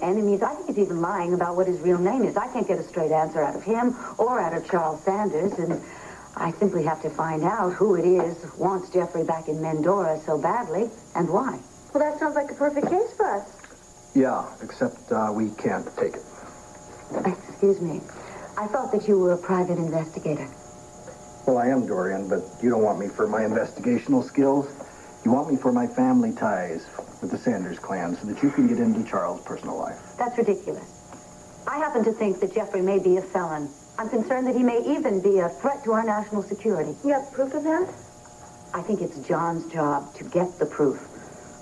enemies. I think he's even lying about what his real name is. I can't get a straight answer out of him or out of Charles Sanders, and I simply have to find out who it is wants Jeffrey back in Mendora so badly, and why. Well, that sounds like a perfect case for us. Yeah, except we can't take it. Excuse me. I thought that you were a private investigator. Well, I am, Dorian, but you don't want me for my investigational skills. You want me for my family ties with the Sanders clan so that you can get into Charles' personal life. That's ridiculous. I happen to think that Jeffrey may be a felon. I'm concerned that he may even be a threat to our national security. You have proof of that? I think it's John's job to get the proof.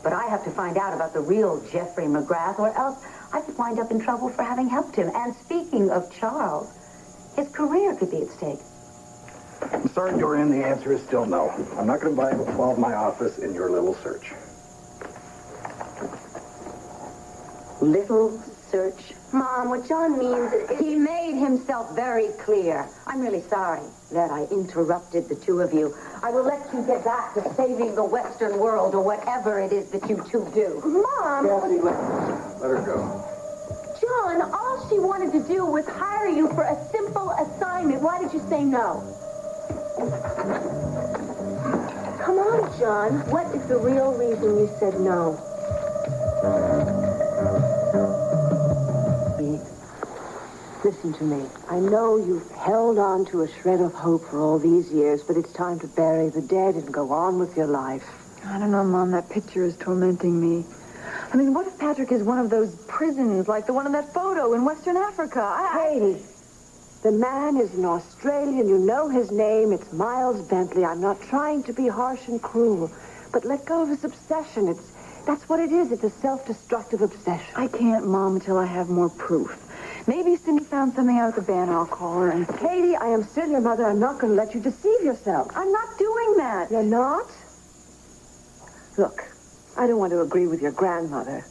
But I have to find out about the real Jeffrey McGrath, or else I could wind up in trouble for having helped him. And speaking of Charles, his career could be at stake. I'm sorry, Dorian, the answer is still no. I'm not going to involve my office in your little search. Little search? Mom, what John means is... He made himself very clear. I'm really sorry that I interrupted the two of you. I will let you get back to saving the Western world, or whatever it is that you two do. Mom! Cassie, let her go. John, all she wanted to do was hire you for a simple assignment. Why did you say no? Come on, John. What is the real reason you said no? Listen to me. I know you've held on to a shred of hope for all these years, but it's time to bury the dead and go on with your life. I don't know, Mom. That picture is tormenting me. I mean, what if Patrick is one of those prisons, like the one in that photo in Western Africa? Katie, the man is an Australian. You know his name. It's Miles Bentley. I'm not trying to be harsh and cruel, but let go of his obsession. That's what it is. It's a self-destructive obsession. I can't, Mom, until I have more proof. Maybe Cindy found something out at the band. I'll call her and... Katie, I am still your mother. I'm not going to let you deceive yourself. I'm not doing that. You're not? Look, I don't want to agree with your grandmother.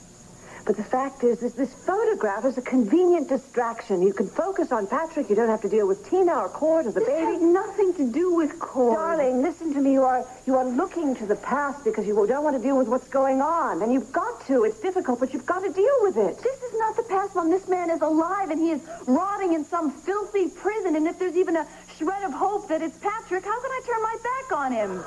But the fact is, this photograph is a convenient distraction. You can focus on Patrick. You don't have to deal with Tina or Cord or the baby. This has nothing to do with Cord. Darling, listen to me. You are looking to the past because you don't want to deal with what's going on. And you've got to. It's difficult, but you've got to deal with it. This is not the past, Mom. This man is alive, and he is rotting in some filthy prison. And if there's even a shred of hope that it's Patrick, how can I turn my back on him?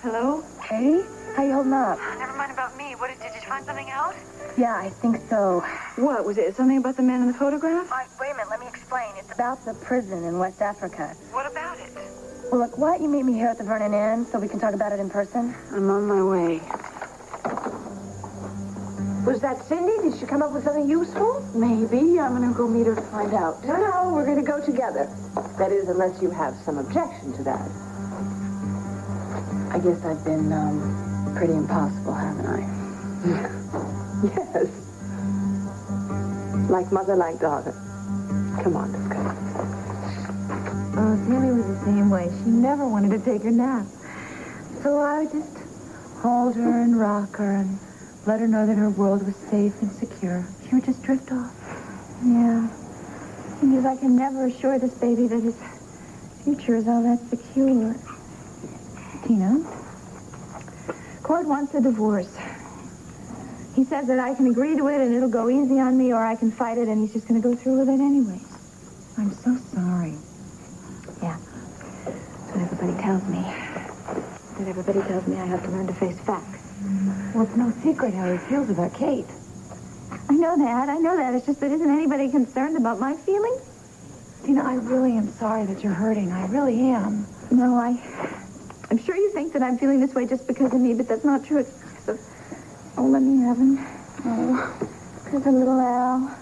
Hello? Hey? How you holding up? Never mind about me. Did you find something out? Yeah, I think so. What? Was it something about the man in the photograph? Wait a minute, let me explain. It's about the prison in West Africa. What about it? Well, look, why don't you meet me here at the Vernon Inn so we can talk about it in person? I'm on my way. Was that Cindy? Did she come up with something useful? Maybe. I'm going to go meet her to find out. No, we're going to go together. That is, unless you have some objection to that. I guess I've been, pretty impossible, haven't I? Yes. Like mother, like daughter. Come on, let's go. Oh, Sammy was the same way. She never wanted to take her nap. So I would just hold her and rock her and let her know that her world was safe and secure. She would just drift off. Yeah. Because I can never assure this baby that his future is all that secure. Tina, Cord wants a divorce. He says that I can agree to it and it'll go easy on me, or I can fight it and he's just going to go through with it anyway. I'm so sorry. Yeah. That's what everybody tells me. That everybody tells me I have to learn to face facts. Well, it's no secret how he feels about Kate. I know that. It's just that isn't anybody concerned about my feelings? Tina, I really am sorry that you're hurting. I really am. No, I'm sure you think that I'm feeling this way just because of me, but that's not true. It's because of... Oh, let me have him. Oh, because of little Al.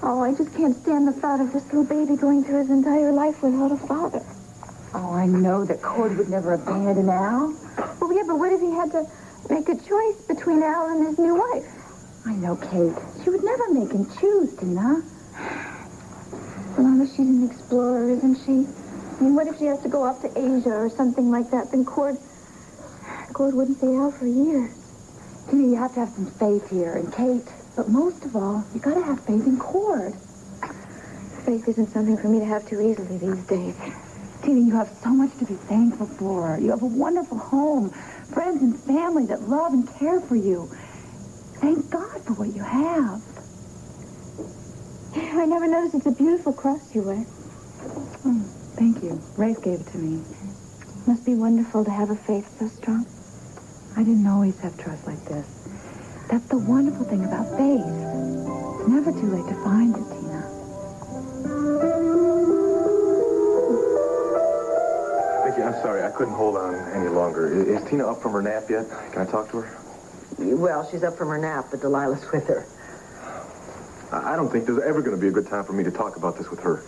Oh, I just can't stand the thought of this little baby going through his entire life without a father. Oh, I know that Cord would never abandon Al. Well, yeah, but what if he had to make a choice between Al and his new wife? I know, Kate. She would never make him choose, Tina. Well, she's an explorer, isn't she? I mean, what if she has to go off to Asia or something like that? Then Cord wouldn't see Al for years. Tina, you have to have some faith here, and Kate. But most of all, you got to have faith in Cord. Faith isn't something for me to have too easily these days. Tina, you have so much to be thankful for. You have a wonderful home, friends and family that love and care for you. Thank God for what you have. I never noticed it's a beautiful cross you wear. Oh, thank you. Rafe gave it to me. Must be wonderful to have a faith so strong. I didn't always have trust like this. That's the wonderful thing about faith. It's never too late to find it, Tina. Vicky, I'm sorry. I couldn't hold on any longer. Is Tina up from her nap yet? Can I talk to her? Well, she's up from her nap, but Delilah's with her. I don't think there's ever going to be a good time for me to talk about this with her.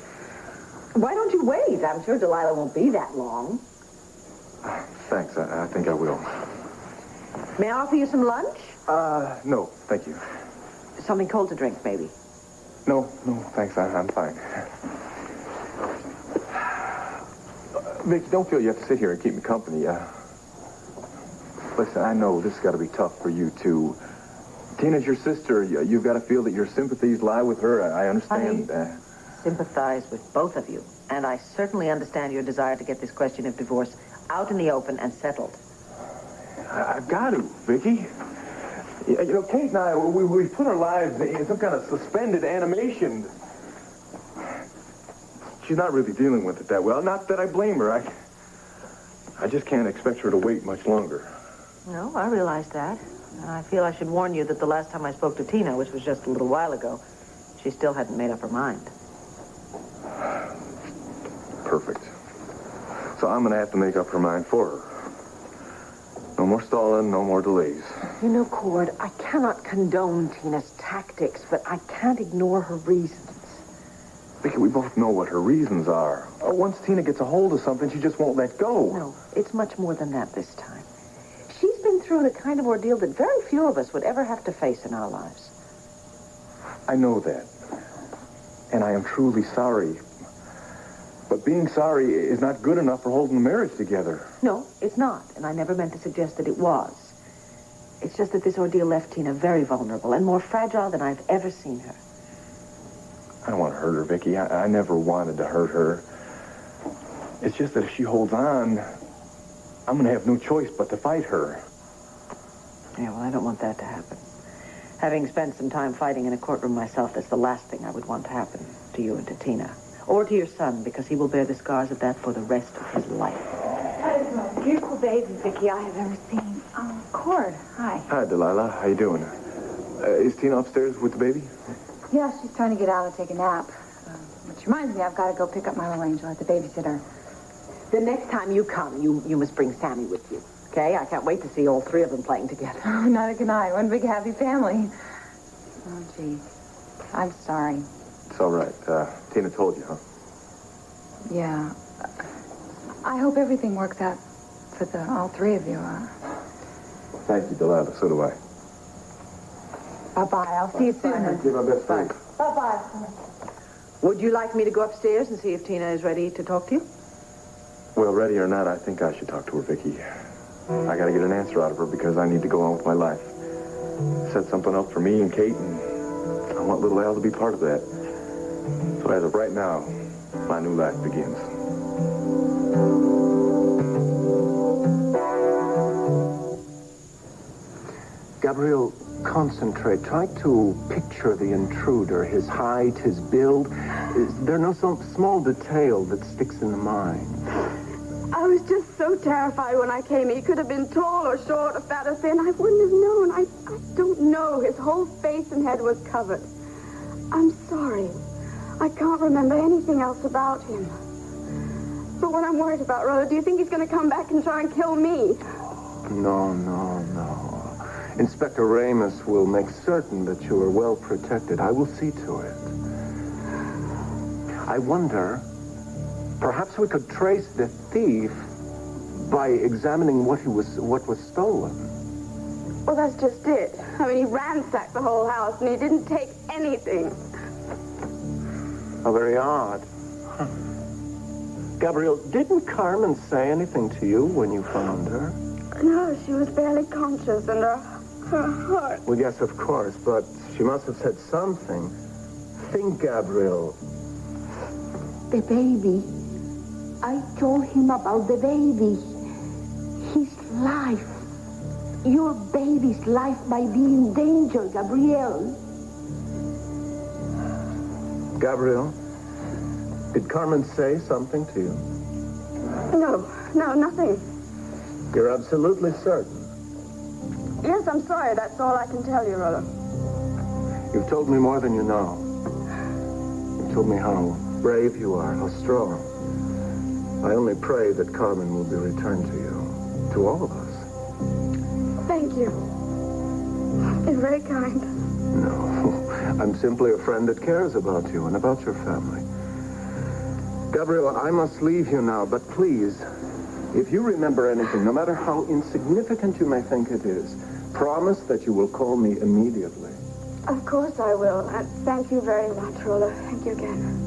Why don't you wait? I'm sure Delilah won't be that long. Thanks. I think I will. May I offer you some lunch? No, thank you. Something cold to drink, maybe. No, thanks. I'm fine. Vicky, don't feel you have to sit here and keep me company. Listen, I know this has got to be tough for you, too. Tina's your sister. You've got to feel that your sympathies lie with her. I understand. I sympathize with both of you. And I certainly understand your desire to get this question of divorce out in the open and settled. I've got to, Vicky. You know, Kate and I, we put our lives in some kind of suspended animation. She's not really dealing with it that well. Not that I blame her. I just can't expect her to wait much longer. No, I realize that. And I feel I should warn you that the last time I spoke to Tina, which was just a little while ago, she still hadn't made up her mind. Perfect. So I'm going to have to make up her mind for her. No more stalling, no more delays. You know, Cord, I cannot condone Tina's tactics, but I can't ignore her reasons. Vicky, we both know what her reasons are. Once Tina gets a hold of something, she just won't let go. No, it's much more than that this time. She's been through the kind of ordeal that very few of us would ever have to face in our lives. I know that. And I am truly sorry. But being sorry is not good enough for holding a marriage together. No, it's not. And I never meant to suggest that it was. It's just that this ordeal left Tina very vulnerable and more fragile than I've ever seen her. I don't want to hurt her, Vicky. I never wanted to hurt her. It's just that if she holds on, I'm going to have no choice but to fight her. Yeah, well, I don't want that to happen. Having spent some time fighting in a courtroom myself, that's the last thing I would want to happen to you and to Tina. Or to your son, because he will bear the scars of that for the rest of his life. That is the most beautiful baby, Vicky, I have ever seen. Cord, hi. Hi, Delilah. How you doing? Is Tina upstairs with the baby? Yeah, she's trying to get out and take a nap. Which reminds me, I've got to go pick up my little angel at the babysitter. The next time you come, you must bring Sammy with you, okay? I can't wait to see all three of them playing together. Oh, neither can I. One big happy family. Oh, gee. I'm sorry. It's all right. Tina told you, huh? Yeah. I hope everything works out for all three of you. Thank you, Delilah. So do I. Bye-bye. I'll see you soon. Give my best for you. Bye-bye. Would you like me to go upstairs and see if Tina is ready to talk to you? Well, ready or not, I think I should talk to her, Vicky. I got to get an answer out of her because I need to go on with my life. Set something up for me and Kate, and I want little Al to be part of that. So as of right now, my new life begins. Gabriel, concentrate. Try to picture the intruder, his height, his build. Is there no some small detail that sticks in the mind? I was just so terrified when I came. He could have been tall or short or fat or thin. I wouldn't have known. I don't know. His whole face and head was covered. I'm sorry. I can't remember anything else about him. But what I'm worried about, Rhoda, do you think he's going to come back and try and kill me? No. Inspector Ramus will make certain that you are well protected. I will see to it. I wonder, perhaps we could trace the thief by examining what was stolen. Well, that's just it. I mean, he ransacked the whole house and he didn't take anything. How very odd. Gabriel, didn't Carmen say anything to you when you found her? No, she was barely conscious and her heart. Well, yes, of course, but she must have said something. Think, Gabriel. The baby. I told him about the baby. His life. Your baby's life might be in danger, Gabrielle. Gabrielle, did Carmen say something to you? No, nothing. You're absolutely certain? Yes, I'm sorry. That's all I can tell you, Rolo. You've told me more than you know. You've told me how brave you are, how strong. I only pray that Carmen will be returned to you, to all of us. Thank you. It's very kind. No, I'm simply a friend that cares about you and about your family. Gabrielle, I must leave you now, but please, if you remember anything, no matter how insignificant you may think it is, promise that you will call me immediately. Of course I will. Thank you very much, Rolo. Thank you again.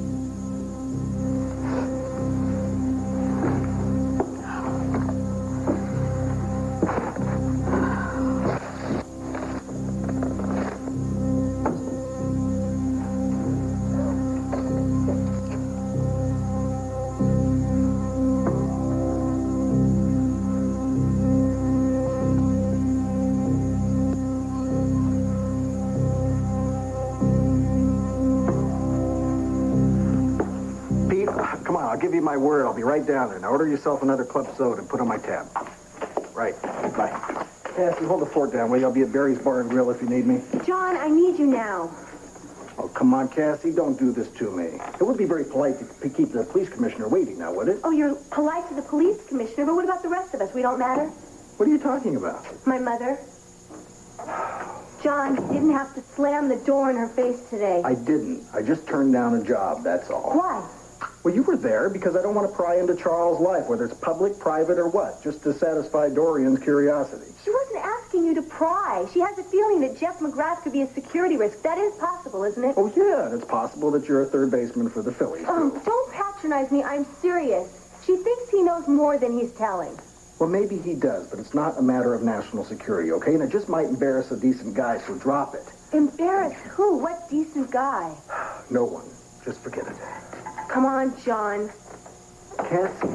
I'll give you my word. I'll be right down there. Now order yourself another club soda and put on my tab. Right. Bye. Cassie, hold the fort down, will you? I'll be at Barry's Bar and Grill if you need me. John, I need you now. Oh, come on, Cassie. Don't do this to me. It would be very polite to keep the police commissioner waiting now, would it? Oh, you're polite to the police commissioner, but what about the rest of us? We don't matter? What are you talking about? My mother. John, you didn't have to slam the door in her face today. I didn't. I just turned down a job, that's all. Why? Well, you were there because I don't want to pry into Charles' life, whether it's public, private, or what, just to satisfy Dorian's curiosity. She wasn't asking you to pry. She has a feeling that Jeff McGrath could be a security risk. That is possible, isn't it? Oh, yeah, and it's possible that you're a third baseman for the Phillies, Oh, too. don't patronize me. I'm serious. She thinks he knows more than he's telling. Well, maybe he does, but it's not a matter of national security, okay? And it just might embarrass a decent guy, so drop it. Embarrass who? What decent guy? No one. Just forget it. Come on, John. Cassie,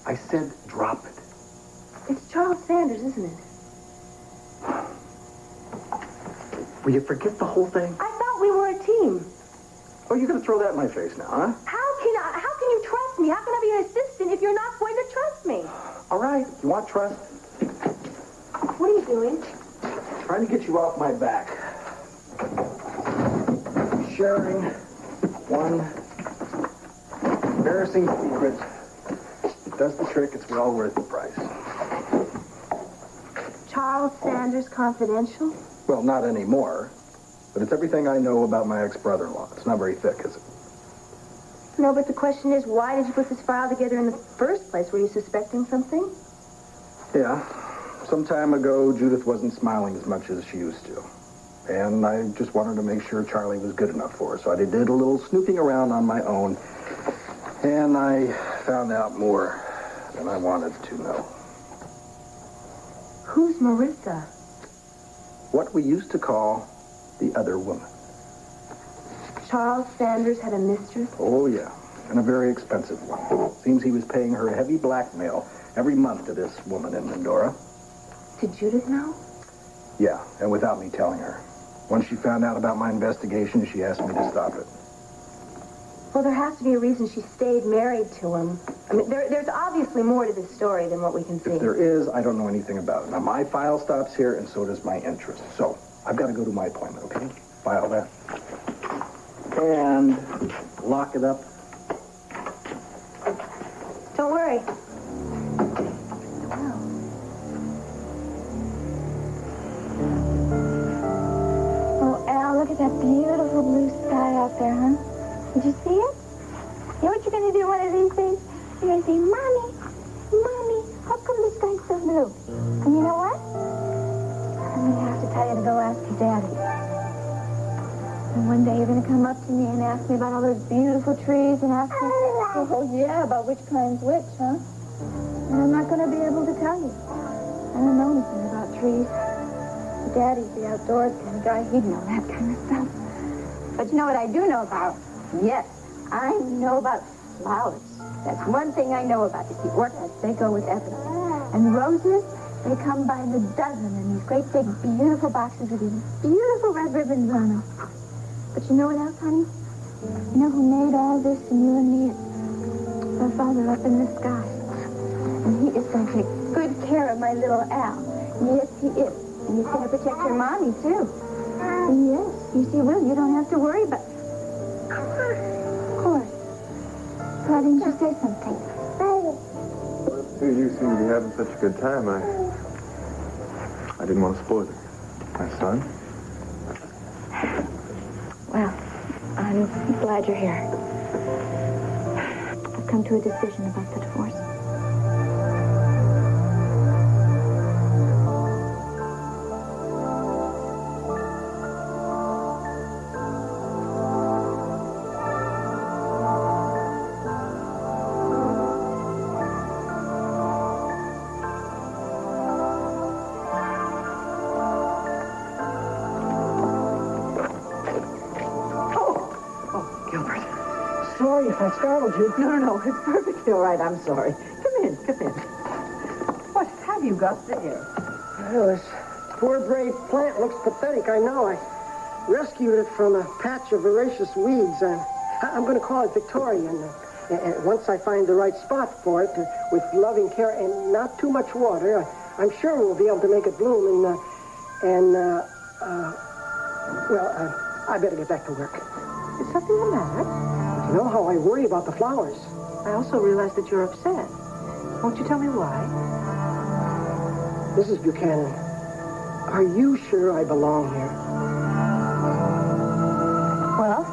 I said drop it. It's Charles Sanders, isn't it? Will you forget the whole thing? I thought we were a team. Oh, you're going to throw that in my face now, huh? How can you trust me? How can I be an assistant if you're not going to trust me? All right. You want trust? What are you doing? Trying to get you off my back. Sharing one embarrassing secret. It does the trick. It's well worth the price. Charles Sanders Confidential? Well, not anymore. But it's everything I know about my ex-brother-in-law. It's not very thick, is it? No, but the question is, why did you put this file together in the first place? Were you suspecting something? Yeah. Some time ago, Judith wasn't smiling as much as she used to. And I just wanted to make sure Charlie was good enough for her. So I did a little snooping around on my own. And I found out more than I wanted to know. Who's Marissa? What we used to call the other woman. Charles Sanders had a mistress? Oh, yeah. And a very expensive one. Seems he was paying her heavy blackmail every month to this woman in Mendora. Did Judith know? Yeah, and without me telling her. Once she found out about my investigation, she asked me to stop it. Well, there has to be a reason she stayed married to him. I mean, there's obviously more to this story than what we can see. If there is, I don't know anything about it. Now, my file stops here, and so does my interest. So, I've got to go to my appointment, okay? File that. And lock it up. Don't worry. Oh, Al, look at that beautiful blue sky out there, huh? Did you see it? You know what you're going to do one of these days? You're going to say, Mommy, Mommy, how come the sky's so blue? And you know what? I'm going to have to tell you to go ask your daddy. And one day you're going to come up to me and ask me about all those beautiful trees and ask me, oh, yeah, about which kind's which, huh? And I'm not going to be able to tell you. I don't know anything about trees. Your daddy's the outdoors kind of guy. He'd know that kind of stuff. But you know what I do know about? Yes, I know about flowers. That's one thing I know about it. The orchids, they go with everything. And roses, they come by the dozen in these great big beautiful boxes with these beautiful red ribbons on them. But you know what else, honey? You know who made all this and you and me? It's our Father up in the sky. And he is going to take good care of my little Al. Yes, he is. And he's going to protect your mommy, too. Yes, yes, he will. You don't have to worry about it. Of course. Why didn't you say something? You seem to be having such a good time. I didn't want to spoil it. My son? Well, I'm glad you're here. I've come to a decision about the divorce. Sorry if I startled you. No, it's perfectly all right. I'm sorry. Come in. What have you got there? Well, this poor brave plant looks pathetic, I know. I rescued it from a patch of voracious weeds. I'm going to call it Victorian. And once I find the right spot for it, with loving care and not too much water, I'm sure we'll be able to make it bloom. I better get back to work. Is something the matter? You know how I worry about the flowers. I also realize that you're upset. Won't you tell me why? Mrs. Buchanan, are you sure I belong here? Well,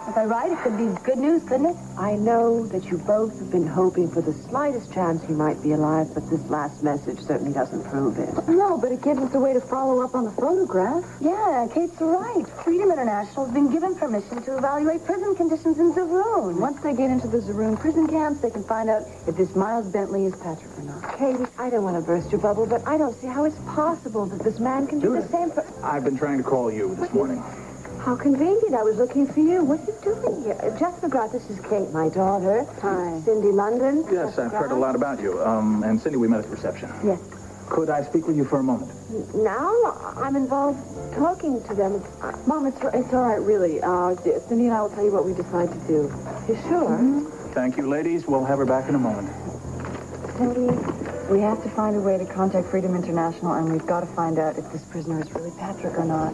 if I write, it could be good news, couldn't it? I know that you both have been hoping for the slightest chance he might be alive, but this last message certainly doesn't prove it. No, but it gives us a way to follow up on the photograph. Yeah, Kate's right. Freedom International has been given permission to evaluate prison conditions in Zaroon. Once they get into the Zaroon prison camps, they can find out if this Miles Bentley is Patrick or not. Katie, I don't want to burst your bubble, but I don't see how it's possible that this man can do the same for... I've been trying to call you this morning. How convenient. I was looking for you. What are you doing here? Jeff McGrath, this is Kate, my daughter. Hi. Cindy London. Yes, I've heard a lot about you. And Cindy, we met at the reception. Yes. Could I speak with you for a moment? Now I'm involved talking to them. Mom, it's all right, really. Cindy and I will tell you what we decide to do. You sure? Mm-hmm. Thank you, ladies. We'll have her back in a moment. Cindy, we have to find a way to contact Freedom International, and we've got to find out if this prisoner is really Patrick or not.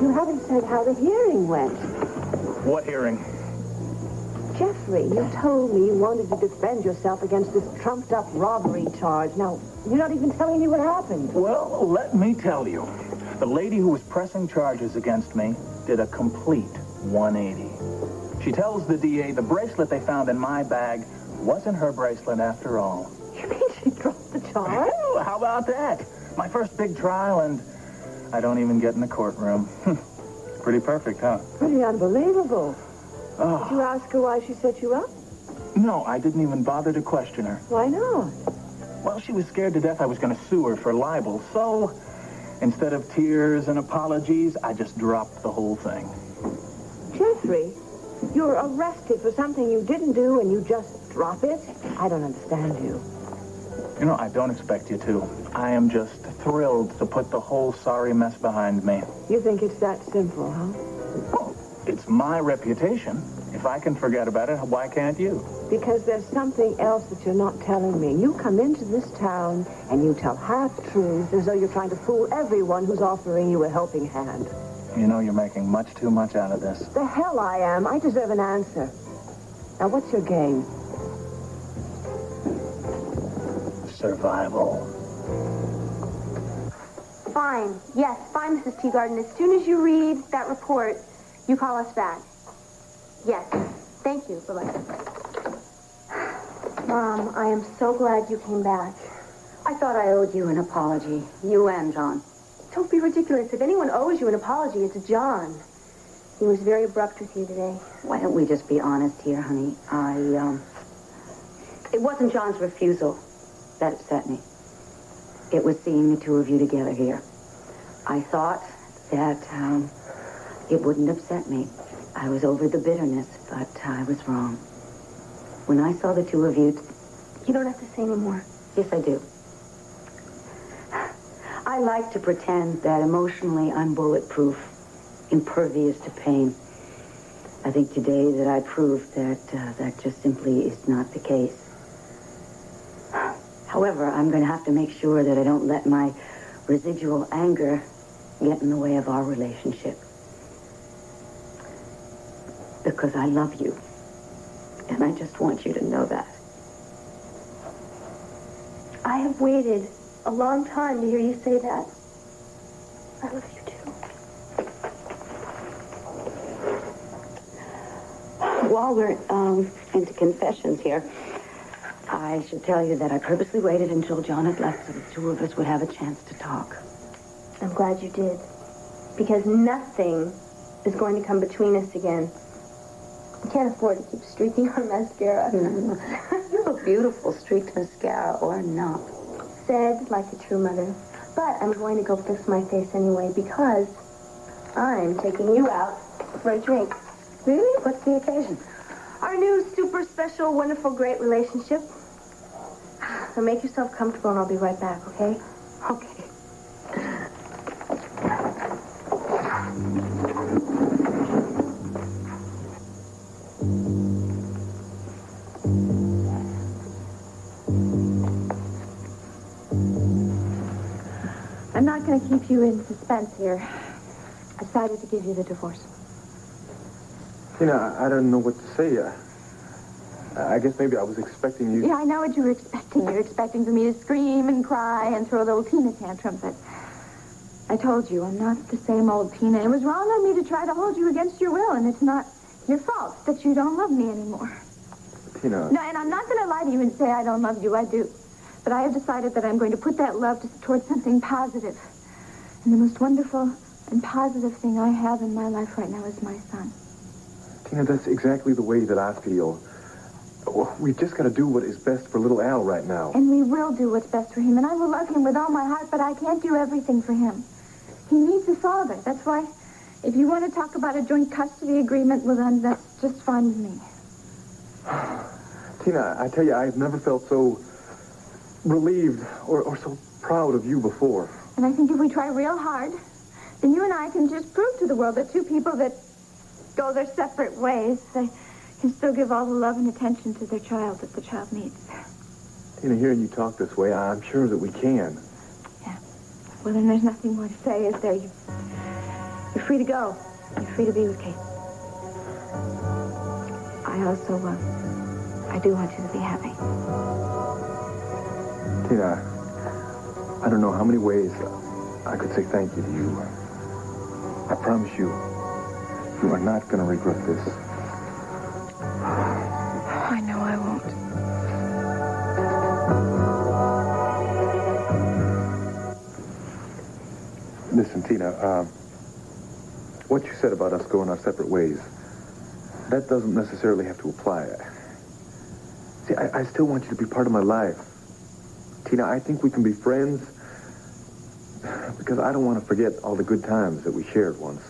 You haven't said how the hearing went. What hearing? Jeffrey, you told me you wanted to defend yourself against this trumped-up robbery charge. Now, you're not even telling me what happened. Well, let me tell you. The lady who was pressing charges against me did a complete 180. She tells the DA the bracelet they found in my bag wasn't her bracelet after all. You mean she dropped the charge? Well, how about that? My first big trial, and I don't even get in the courtroom. Pretty perfect, huh? Pretty unbelievable. Oh. Did you ask her why she set you up? No, I didn't even bother to question her. Why not? Well, she was scared to death I was going to sue her for libel, so instead of tears and apologies, I just dropped the whole thing. Jeffrey, you're arrested for something you didn't do and you just drop it? I don't understand you. You know, I don't expect you to. I am just thrilled to put the whole sorry mess behind me. You think it's that simple, huh? Well, it's my reputation. If I can forget about it, why can't you? Because there's something else that you're not telling me. You come into this town and you tell half-truths as though you're trying to fool everyone who's offering you a helping hand. You know, you're making much too much out of this. The hell I am. I deserve an answer. Now, what's your game? Survival. Fine. Yes, fine, Mrs. Teagarden. As soon as you read that report, you call us back. Yes. Thank you. Bye-bye. Mom, I am so glad you came back. I thought I owed you an apology. You and John. Don't be ridiculous. If anyone owes you an apology, it's John. He was very abrupt with you today. Why don't we just be honest here, honey? It wasn't John's refusal that upset me. It was seeing the two of you together here. I thought that it wouldn't upset me. I was over the bitterness, but I was wrong. When I saw the two of you... You don't have to say any more. Yes, I do. I like to pretend that emotionally I'm bulletproof, impervious to pain. I think today that I proved that that just simply is not the case. However, I'm going to have to make sure that I don't let my residual anger get in the way of our relationship. Because I love you. And I just want you to know that. I have waited a long time to hear you say that. I love you too. While we're into confessions here, I should tell you that I purposely waited until John had left so the two of us would have a chance to talk. I'm glad you did. Because nothing is going to come between us again. I can't afford to keep streaking our mascara. You have a beautiful streaked mascara, or not. Said like a true mother. But I'm going to go fix my face anyway because I'm taking you out for a drink. Really? What's the occasion? Our new super special, wonderful, great relationship. So make yourself comfortable and I'll be right back, okay? Okay. I'm not going to keep you in suspense here. I decided to give you the divorce. Tina, I don't know what to say. I guess maybe I was expecting you... Yeah, I know what you were expecting. You were expecting for me to scream and cry and throw a little Tina tantrum, but I told you I'm not the same old Tina. It was wrong of me to try to hold you against your will, and it's not your fault that you don't love me anymore. Tina... No, and I'm not going to lie to you and say I don't love you. I do. But I have decided that I'm going to put that love towards something positive. And the most wonderful and positive thing I have in my life right now is my son. Tina, that's exactly the way that I feel. We've just got to do what is best for little Al right now. And we will do what's best for him, and I will love him with all my heart, but I can't do everything for him. He needs a father. That's why, if you want to talk about a joint custody agreement, well, then that's just fine with me. Tina, I tell you, I've never felt so relieved or so proud of you before. And I think if we try real hard, then you and I can just prove to the world that two people that go their separate ways, they can still give all the love and attention to their child that the child needs. Tina, hearing you talk this way, I'm sure that we can. Yeah. Well, then there's nothing more to say, is there? You're free to go. You're free to be with Kate. I also, I do want you to be happy. Tina, I don't know how many ways I could say thank you to you. I promise you, you are not going to regret this. I know I won't. Listen, Tina, what you said about us going our separate ways, that doesn't necessarily have to apply. See, I still want you to be part of my life. Tina, I think we can be friends because I don't want to forget all the good times that we shared once.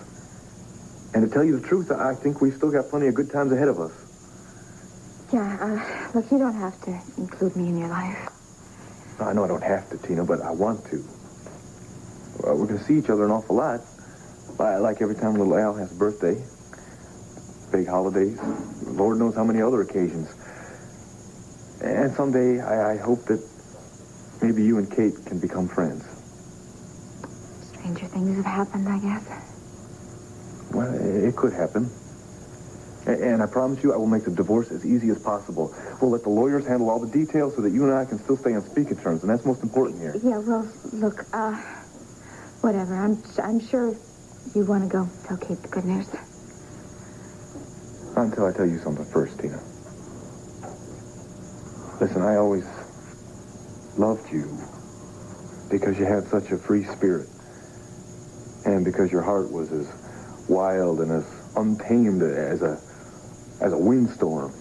And to tell you the truth, I think we've still got plenty of good times ahead of us. Yeah, look, you don't have to include me in your life. I know I don't have to, Tina, but I want to. Well, we're going to see each other an awful lot. Like every time little Al has a birthday, big holidays, Lord knows how many other occasions. And someday, I hope that maybe you and Kate can become friends. Stranger things have happened, I guess. Well, it could happen. And I promise you, I will make the divorce as easy as possible. We'll let the lawyers handle all the details so that you and I can still stay on speaking terms, and that's most important here. Yeah, well, look, whatever. I'm sure you want to go tell Kate the good news. Not until I tell you something first, Tina. Listen, I always loved you because you had such a free spirit. And because your heart was as wild and as untamed as a windstorm.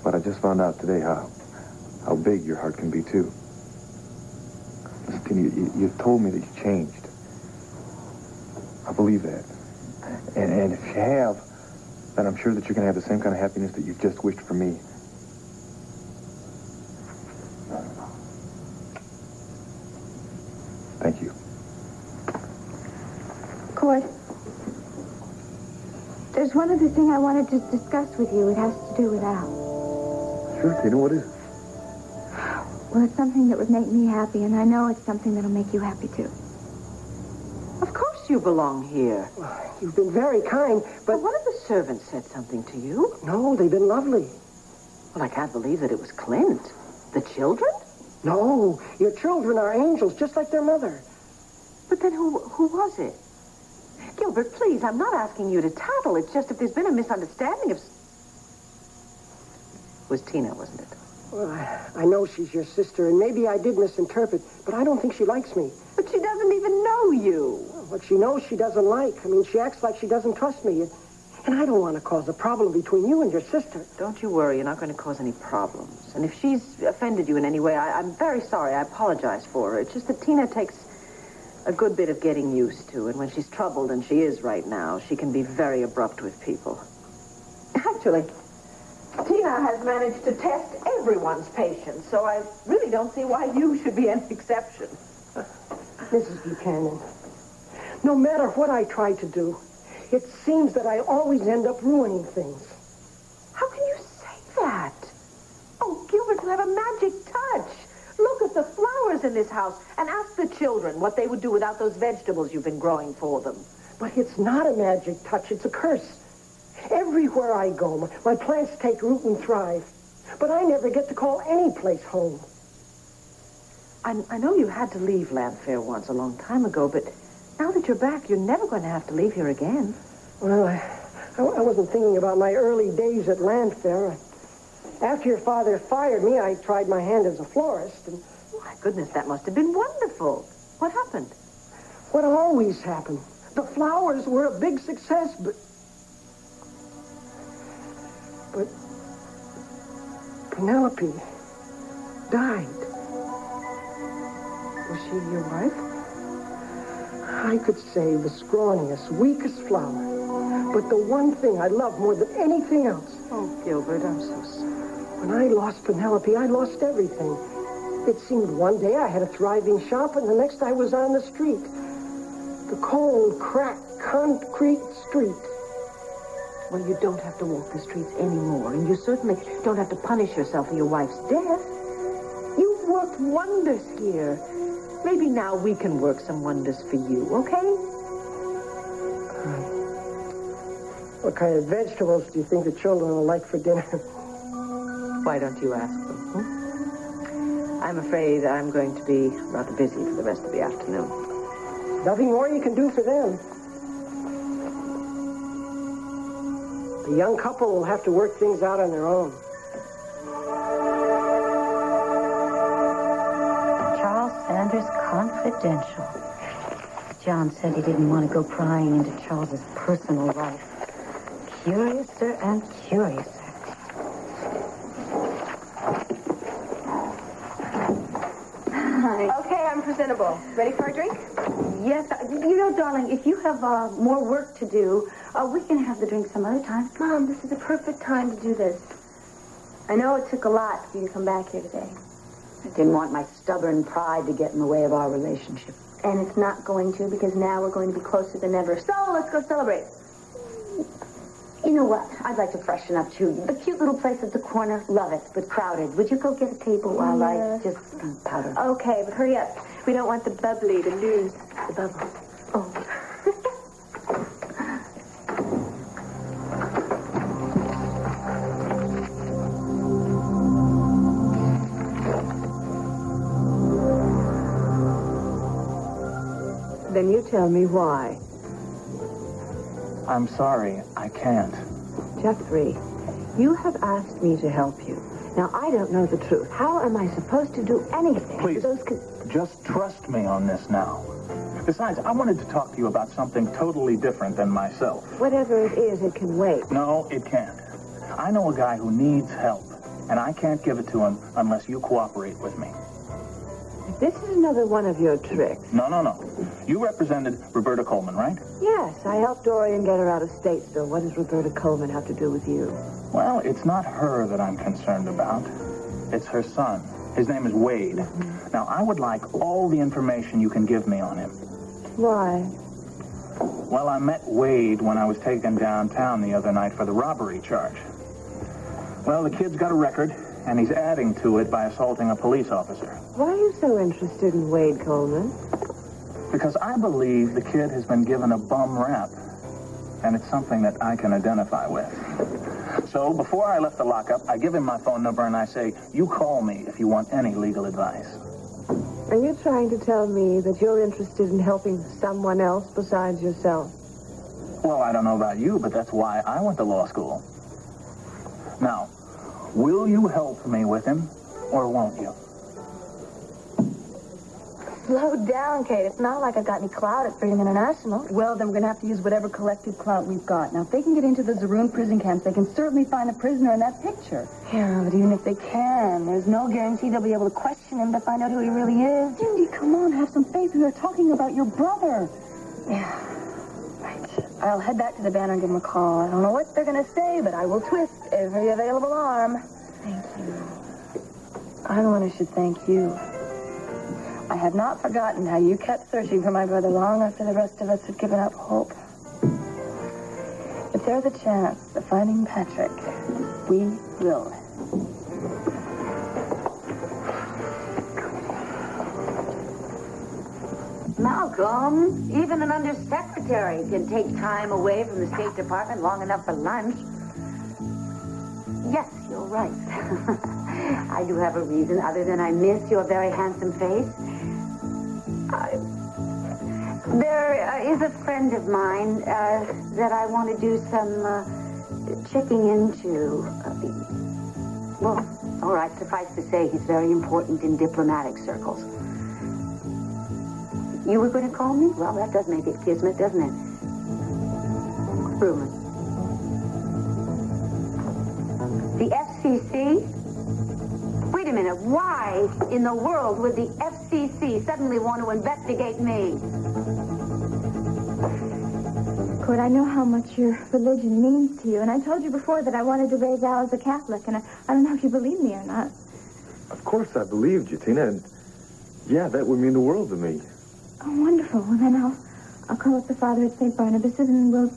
But I just found out today how big your heart can be, too. Listen, Tina, you told me that you changed. I believe that. And if you have, then I'm sure that you're going to have the same kind of happiness that you've just wished for me. Thank you. Cord, there's one other thing I wanted to discuss with you. It has to do with Al. Sure, Tina, what is it? Well, it's something that would make me happy, and I know it's something that'll make you happy, too. Of course you belong here. You've been very kind, But but... one of the servants said something to you. No, they've been lovely. Well, I can't believe that it was Clint. The children? No, your children are angels, just like their mother. But then who was it? Gilbert, please, I'm not asking you to tattle. It's just if there's been a misunderstanding of... It was Tina, wasn't it? Well, I know she's your sister, and maybe I did misinterpret, but I don't think she likes me. But she doesn't even know you. What she knows she doesn't like. I mean, she acts like she doesn't trust me. And I don't want to cause a problem between you and your sister. Don't you worry. You're not going to cause any problems. And if she's offended you in any way, I'm very sorry. I apologize for her. It's just that Tina takes a good bit of getting used to. And when she's troubled, and she is right now, she can be very abrupt with people. Actually, Tina has managed to test everyone's patience, so I really don't see why you should be an exception. Mrs. Buchanan, no matter what I try to do, it seems that I always end up ruining things. How can you say that? Oh, Gilbert, you have a magic touch. Look at the flowers in this house and ask the children what they would do without those vegetables you've been growing for them. But it's not a magic touch, it's a curse. Everywhere I go, my plants take root and thrive. But I never get to call any place home. I know you had to leave Landfair once a long time ago, but now that you're back, you're never going to have to leave here again. Well, I wasn't thinking about my early days at Landfair. After your father fired me, I tried my hand as a florist. And My goodness, that must have been wonderful. What happened? what always happened? The flowers were a big success, but Penelope died. Was she your wife? I could save the scrawniest, weakest flower. But the one thing I love more than anything else. Oh, Gilbert, I'm so sorry. When I lost Penelope, I lost everything. It seemed one day I had a thriving shop, and the next I was on the street. The cold, cracked, concrete street. Well, you don't have to walk the streets anymore, and you certainly don't have to punish yourself for your wife's death. You've worked wonders here. Maybe now we can work some wonders for you, okay? What kind of vegetables do you think the children will like for dinner? Why don't you ask them? I'm afraid I'm going to be rather busy for the rest of the afternoon. Nothing more you can do for them. The young couple will have to work things out on their own. Charles Sanders Confidential. John said he didn't want to go prying into Charles's personal life. Curiouser and curiouser. Okay, I'm presentable. Ready for a drink? Yes, you know, darling, if you have more work to do, we can have the drink some other time. Mom, this is the perfect time to do this. I know it took a lot for you to come back here today. I didn't want my stubborn pride to get in the way of our relationship. And it's not going to, because now we're going to be closer than ever. So let's go celebrate. You know what? I'd like to freshen up, too. The cute little place at the corner, love it, but crowded. Would you go get a table while I just powder? Okay, but hurry up. We don't want the bubbly to lose the bubble. Oh. Then you tell me why. I'm sorry, I can't. Jeffrey, you have asked me to help you. Now, I don't know the truth. How am I supposed to do anything? Please, just trust me on this now. Besides, I wanted to talk to you about something totally different than myself. Whatever it is, it can wait. No, it can't. I know a guy who needs help, and I can't give it to him unless you cooperate with me. I This is another one of your tricks. No. You represented Roberta Coleman, right? Yes, I helped Dorian get her out of state, so what does Roberta Coleman have to do with you? Well, it's not her that I'm concerned about. It's her son. His name is Wade. Now, I would like all the information you can give me on him. Why? Well, I met Wade when I was taken downtown the other night for the robbery charge. Well, the kid's got a record, and he's adding to it by assaulting a police officer. Why are you so interested in Wade Coleman? Because I believe the kid has been given a bum rap, and it's something that I can identify with. So, before I left the lockup, I give him my phone number and I say, you call me if you want any legal advice. Are you trying to tell me that you're interested in helping someone else besides yourself? Well, I don't know about you, but that's why I went to law school. Now, will you help me with him, or won't you? Slow down, Kate. It's not like I've got any clout at Freedom International. Well, then we're going to have to use whatever collective clout we've got. Now, if they can get into the Zaroon prison camps, they can certainly find the prisoner in that picture. Yeah, but even if they can, there's no guarantee they'll be able to question him to find out who he really is. Cindy, come on, have some faith. We are talking about your brother. Yeah, right. I'll head back to the banner and give them a call. I don't know what they're going to say, but I will twist every available arm. Thank you. I'm the one who should thank you. I have not forgotten how you kept searching for my brother long after the rest of us had given up hope. If there's a chance of finding Patrick, we will. Malcolm, even an undersecretary can take time away from the State Department long enough for lunch. Yes, you're right. I do have a reason other than I miss your very handsome face. There is a friend of mine that I want to do some checking into. Well, all right, suffice to say, he's very important in diplomatic circles. You were going to call me? Well, that does make it kismet, doesn't it? Rumor. The FCC? Wait a minute. Why in the world would the FCC suddenly want to investigate me? Court, I know how much your religion means to you, and I told you before that I wanted to raise Al as a Catholic, and I don't know if you believe me or not. Of course I believed you, Tina, and yeah, that would mean the world to me. Oh, wonderful. Well, then I'll call up the father at St. Barnabas's and we'll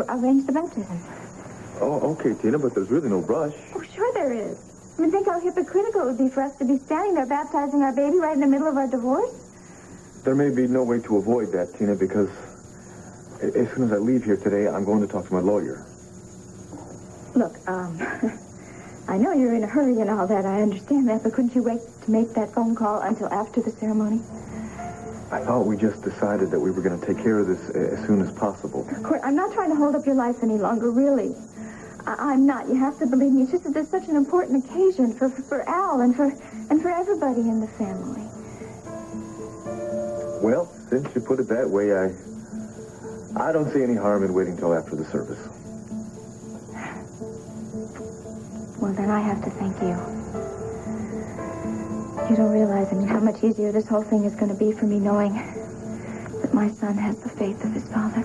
arrange the baptism. Oh, okay, Tina, but there's really no rush. Oh, sure there is. I mean, think how hypocritical it would be for us to be standing there baptizing our baby right in the middle of our divorce. There may be no way to avoid that, Tina, because as soon as I leave here today, I'm going to talk to my lawyer. Look, I know you're in a hurry and all that. I understand that, but couldn't you wait to make that phone call until after the ceremony? I thought we just decided that we were going to take care of this as soon as possible. Court, I'm not trying to hold up your life any longer, really. I'm not. You have to believe me. It's just that there's such an important occasion for Al and for everybody in the family. Well, since you put it that way, I don't see any harm in waiting till after the service. Well, then I have to thank you. You don't realize, how much easier this whole thing is going to be for me knowing that my son has the faith of his father.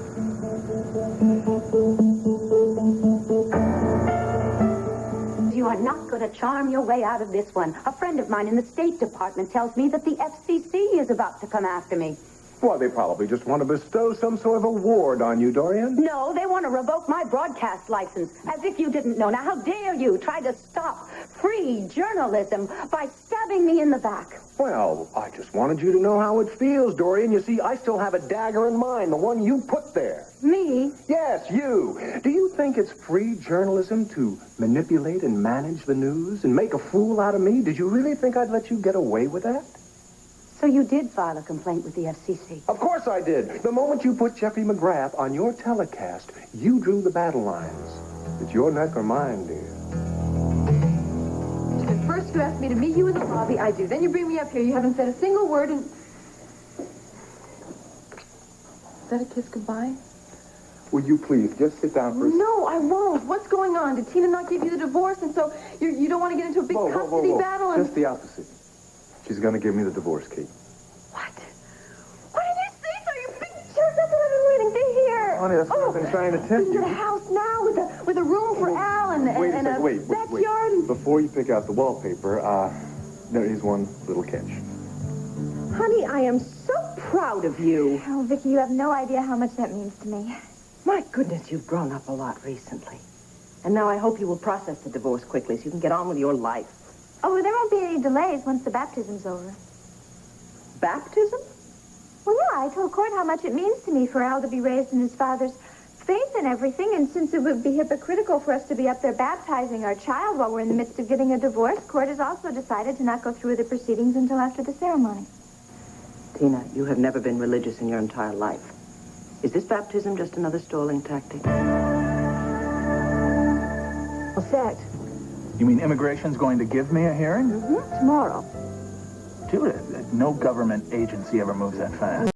You are not going to charm your way out of this one. A friend of mine in the State Department tells me that the FCC is about to come after me. Well, they probably just want to bestow some sort of award on you, Dorian. No, they want to revoke my broadcast license. As if you didn't know. Now, how dare you try to stop free journalism by stabbing me in the back? Well, I just wanted you to know how it feels, Dorian. You see, I still have a dagger in mind, the one you put there. Me? Yes, you. Do you think it's free journalism to manipulate and manage the news and make a fool out of me? Did you really think I'd let you get away with that? So you did file a complaint with the FCC? Of course I did. The moment you put Jeffrey McGrath on your telecast, you drew the battle lines. It's your neck or mine, dear. First you ask me to meet you in the lobby, I do. Then you bring me up here. You haven't said a single word and... Is that a kiss goodbye? Would you please just sit down for a second? No, I won't. What's going on? Did Tina not give you the divorce, and so you don't want to get into a big custody battle? Just the opposite. She's going to give me the divorce, Kate. Honey, that's what I've been trying to tell We can you. get a house now with a room for Al and Wait a and second, wait. backyard. And... Before you pick out the wallpaper, there is one little catch. Honey, I am so proud of you. Oh, Vicky, you have no idea how much that means to me. My goodness, you've grown up a lot recently. And now I hope you will process the divorce quickly so you can get on with your life. Oh, well, there won't be any delays once the baptism's over. Baptism? Well, yeah, I told Court how much it means to me for Al to be raised in his father's faith and everything, and since it would be hypocritical for us to be up there baptizing our child while we're in the midst of getting a divorce, Court has also decided to not go through with the proceedings until after the ceremony. Tina, you have never been religious in your entire life. Is this baptism just another stalling tactic? Well, set. You mean immigration's going to give me a hearing? Tomorrow. Judith, no government agency ever moves that fast.